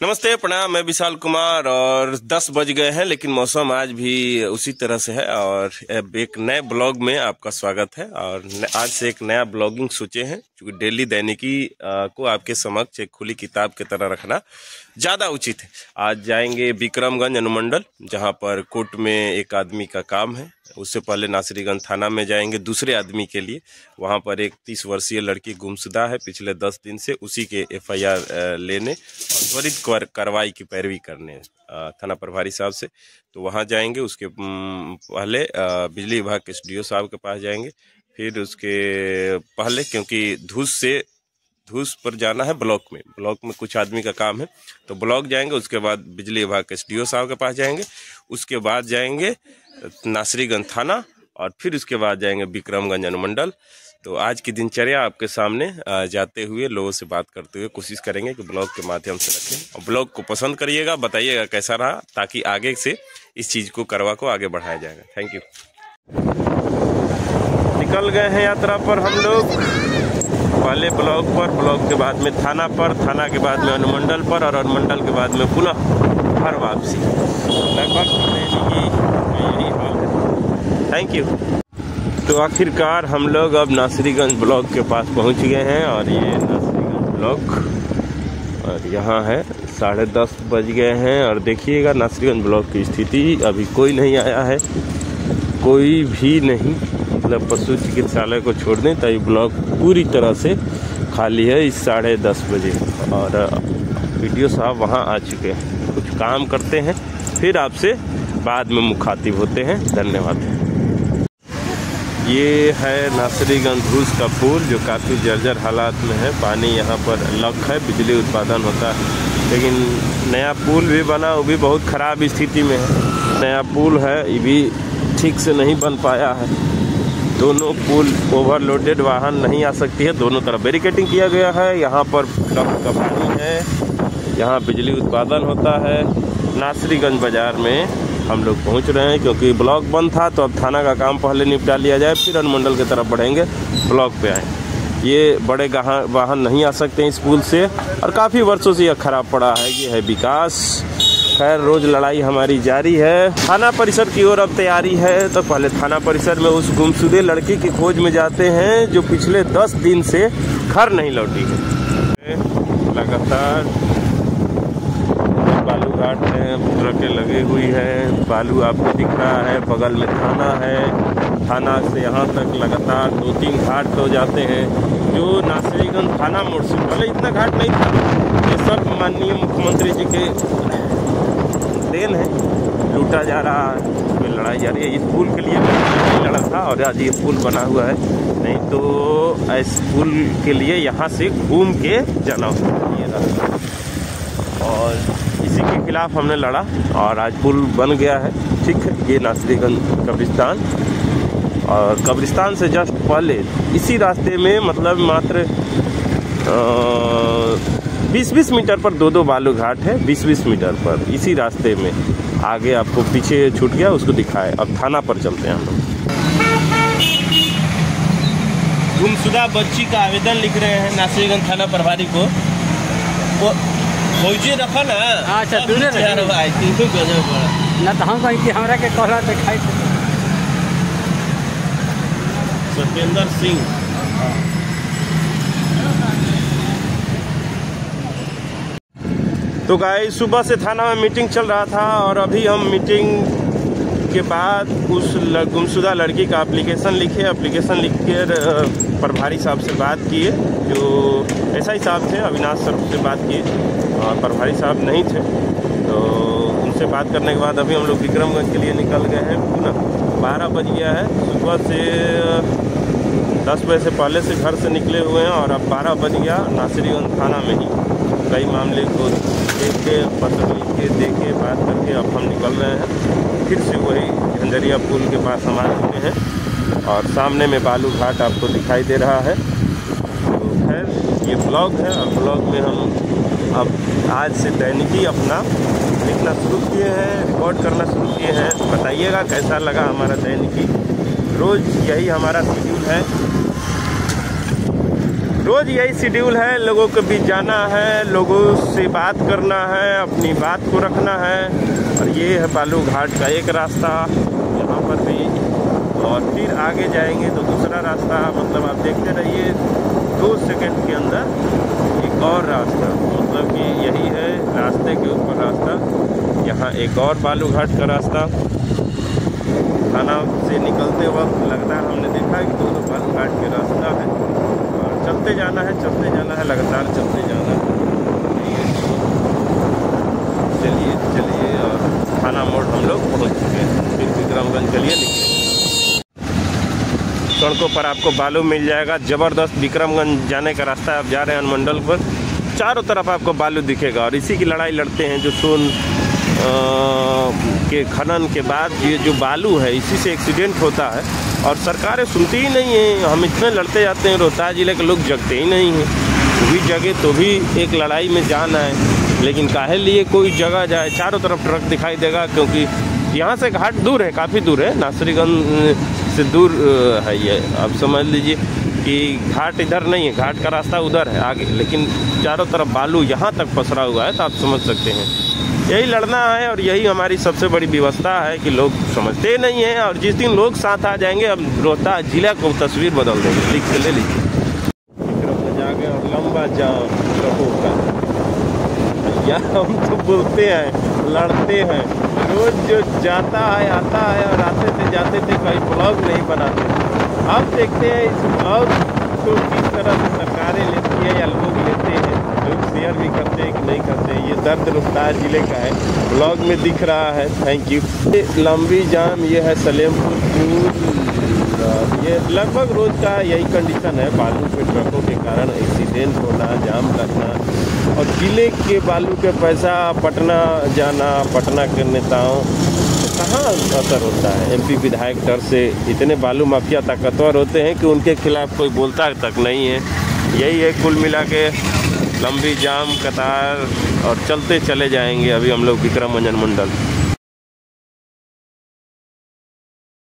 नमस्ते, प्रणाम। मैं विशाल कुमार और 10 बज गए हैं, लेकिन मौसम आज भी उसी तरह से है और अब एक नए ब्लॉग में आपका स्वागत है। और आज से एक नया ब्लॉगिंग सोचे हैं, क्योंकि डेली दैनिकी को आपके समक्ष एक खुली किताब की तरह रखना ज़्यादा उचित है। आज जाएंगे विक्रमगंज अनुमंडल, जहां पर कोर्ट में एक आदमी का काम है। उससे पहले नासरीगंज थाना में जाएंगे दूसरे आदमी के लिए। वहां पर एक 30 वर्षीय लड़की गुमशुदा है पिछले 10 दिन से, उसी के FIR लेने और त्वरित कार्रवाई की पैरवी करने थाना प्रभारी साहब से। तो वहां जाएंगे। उसके पहले बिजली विभाग के SDO साहब के पास जाएंगे। फिर उसके पहले, क्योंकि धूस पर जाना है ब्लॉक में कुछ आदमी का काम है, तो ब्लॉक जाएंगे। उसके बाद बिजली विभाग के SDO साहब के पास जाएंगे। उसके बाद जाएंगे नासरीगंज थाना और फिर उसके बाद जाएंगे विक्रमगंज अनुमंडल। तो आज की दिनचर्या आपके सामने जाते हुए लोगों से बात करते हुए कोशिश करेंगे कि ब्लॉग के माध्यम से रखें। और ब्लॉग को पसंद करिएगा, बताइएगा कैसा रहा, ताकि आगे से इस चीज़ को आगे बढ़ाया जाएगा। Thank you. निकल गए हैं यात्रा पर हम लोग। पहले ब्लॉक पर, ब्लॉक के बाद में थाना पर, थाना के बाद में अनुमंडल पर और अनुमंडल के बाद में पुनः घर वापसी। लगभग यही हाल है। Thank you. तो आखिरकार हम लोग अब नासरीगंज ब्लॉक के पास पहुंच गए हैं और ये नासरीगंज ब्लॉक और यहाँ है 10:30 बज गए हैं। और देखिएगा नासरीगंज ब्लॉक की स्थिति, अभी कोई नहीं आया है, कोई भी नहीं। मतलब पशु चिकित्सालय को छोड़ दें तो ये ब्लॉक पूरी तरह से खाली है इस 10:30 बजे। और VDO साहब वहाँ आ चुके हैं, कुछ काम करते हैं, फिर आपसे बाद में मुखातिब होते हैं। धन्यवाद। ये है नासरीगंज धूस का पुल, जो काफ़ी जर्जर हालात में है। पानी यहाँ पर लक है, बिजली उत्पादन होता है, लेकिन नया पुल भी बना, वो भी बहुत ख़राब स्थिति में है। नया पुल है, ये भी ठीक से नहीं बन पाया है। दोनों पुल ओवरलोडेड वाहन नहीं आ सकती है। दोनों तरफ बैरिकेडिंग किया गया है। यहाँ पर का पानी है, यहाँ बिजली उत्पादन होता है। नासरीगंज बाज़ार में हम लोग पहुंच रहे हैं, क्योंकि ब्लॉक बंद था, तो अब थाना का काम पहले निपटा लिया जाए, फिर अनुमंडल की तरफ बढ़ेंगे, ब्लॉक पे आए। ये बड़े वाहन नहीं आ सकते हैं इस पुल से, और काफ़ी वर्षों से यह खराब पड़ा है। ये है विकास। खैर, रोज़ लड़ाई हमारी जारी है। थाना परिसर की ओर अब तैयारी है। तो पहले थाना परिसर में उस गुमशुदे लड़की की खोज में जाते हैं, जो पिछले 10 दिन से घर नहीं लौटी है। लगातार बालू घाट में ट्रकें लगी हुई है, बालू आपको दिख रहा है। बगल में थाना है, थाना से यहाँ तक लगातार 2-3 घाट तो जाते हैं, जो नासरीगंज थाना मोड़ से पहले इतना घाट नहीं था। ये सब माननीय मुख्यमंत्री जी के देन है। लूटा जा रहा है, लड़ाई जा रही है। इस पुल के लिए नहीं लड़ा था, और आज ये पुल बना हुआ है, नहीं तो इस पुल के लिए यहाँ से घूम के जाना होता ये रास्ता। और इसी के खिलाफ हमने लड़ा और आज पुल बन गया है। ठीक है, ये नासरीगंज कब्रिस्तान, और कब्रिस्तान से जस्ट पहले इसी रास्ते में, मतलब मात्र 20-20 मीटर पर 2-2 बालू घाट है। 20-20 मीटर पर इसी रास्ते में। आगे आपको पीछे छूट गया, उसको दिखाए। अब थाना पर चलते हैं हम लोग। गुमशुदा बच्ची का आवेदन लिख रहे हैं नासरीगंज थाना प्रभारी को। फौजी रखा ना। अच्छा, तूने ना तो हम कहीं कि हमरा के कहला दिखाई। सत्येंद्र सिंह। तो गाइस, सुबह से थाना में मीटिंग चल रहा था, और अभी हम मीटिंग के बाद उस गुमशुदा लड़की का एप्लीकेशन लिख के प्रभारी साहब से बात किए, जो SI साहब थे, अविनाश सर से बात किए, और प्रभारी साहब नहीं थे। तो उनसे बात करने के बाद अभी हम लोग विक्रमगंज के लिए निकल गए हैं। पुनः 12 बज गया है। सुबह से 10 बजे से पहले से घर से निकले हुए हैं, और अब 12 बज गया। नासरीगंज थाना में ही कई मामले को देख के, पत्र लिख के, देखे, बात करके अब हम निकल रहे हैं। फिर से वही झंझरिया पुल के पास हम आ चुके हैं, और सामने में बालू घाट आपको दिखाई दे रहा है। तो खैर, ये ब्लॉग है, और ब्लॉग में हम अब आज से दैनिकी अपना लिखना शुरू किए हैं, रिकॉर्ड करना शुरू किए हैं। बताइएगा कैसा लगा हमारा दैनिकी। रोज़ यही हमारा शेड्यूल है। रोज़ यही शेड्यूल है, लोगों को भी जाना है, लोगों से बात करना है, अपनी बात को रखना है। और ये है बालू घाट का एक रास्ता यहाँ पर भी, और फिर आगे जाएंगे तो दूसरा रास्ता, मतलब आप देखते रहिए 2 सेकंड के अंदर एक और रास्ता, मतलब कि यही है रास्ते के ऊपर रास्ता। यहाँ एक और बालू घाट का रास्ता, थाना से निकलते वक्त लगातार हमने देखा कि 2 बालू घाट के रास्ता है, और चलते जाना है लगातार चलते जाना है। चलिए और थाना मोड़ हम लोग पहुँच चुके हैं, फिर विक्रमगंज के लिए निकले। सड़कों पर आपको बालू मिल जाएगा, ज़बरदस्त विक्रमगंज जाने का रास्ता है। आप जा रहे हैं अनुमंडल पर, चारों तरफ आपको बालू दिखेगा, और इसी की लड़ाई लड़ते हैं जो सोन के खनन के बाद ये जो बालू है, इसी से एक्सीडेंट होता है, और सरकारें सुनती ही नहीं हैं। हम इतने लड़ते जाते हैं, रोहतास जिले के लोग जगते ही नहीं हैं। वो भी जगह तो भी एक लड़ाई में जाना है, लेकिन काहे लिए कोई जगह जाए। चारों तरफ ट्रक दिखाई देगा, क्योंकि यहाँ से घाट दूर है, काफ़ी दूर है, नासरीगंज से दूर है ये। आप समझ लीजिए कि घाट इधर नहीं है, घाट का रास्ता उधर है आगे, लेकिन चारों तरफ बालू यहाँ तक पसरा हुआ है, तो आप समझ सकते हैं। यही लड़ना है, और यही हमारी सबसे बड़ी व्यवस्था है कि लोग समझते नहीं हैं, और जिस दिन लोग साथ आ जाएंगे, अब रोहतास जिला को तस्वीर बदल देंगे। लिख के ले लीजिए, जाके और लंबा जाम ट्रकों का। या हम तो बोलते हैं, लड़ते हैं, रोज जो जाता है आता है, और आते थे जाते थे, कोई ब्लॉग नहीं बनाते। अब देखते हैं इस ब्लॉग को किस तरह से सरकारें लेती है या लोग लेते हैं, लोग शेयर भी करते हैं कि नहीं करते। ये दर्द रोहतास जिले का है, ब्लॉग में दिख रहा है। Thank you. लंबी जाम, ये है सलेमपुर पुल। ये लगभग रोज का यही कंडीशन है, बालू के ट्रकों के कारण एक्सीडेंट होना, जाम लगना, और जिले के बालू के पैसा पटना जाना, पटना के नेताओं कहाँ असर होता है। एमपी विधायक डर से इतने बालू माफिया ताकतवर होते हैं कि उनके खिलाफ कोई बोलता तक नहीं है। यही है कुल मिला के, लंबी जाम कतार, और चलते चले जाएंगे अभी हम लोग विक्रमगंज मंडल।